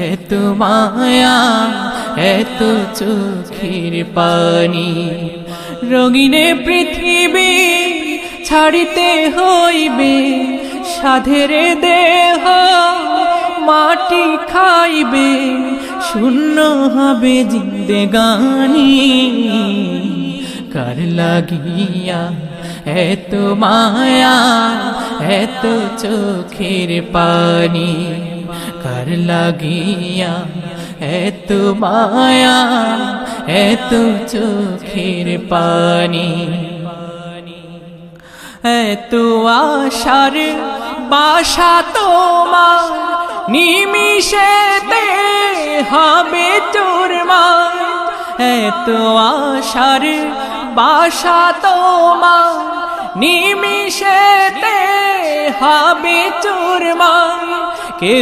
এত মায়া এত চোখের পানি রঙিনে পৃথিবী ছাড়িতে হইবে সাধের দেহ মাটি খাইবে শূন্য হবে জিন্দেগানি কার লাগিয়া এত মায়া এত চোখের পানি কার লাগিয়া এত মায়া এত চোখের পানি এত আশার বাসা তোমার নিমিষেতে হবে চুরমার এত আশার বাসা তোমার নিমিষেতে হবে চুরমার কেউ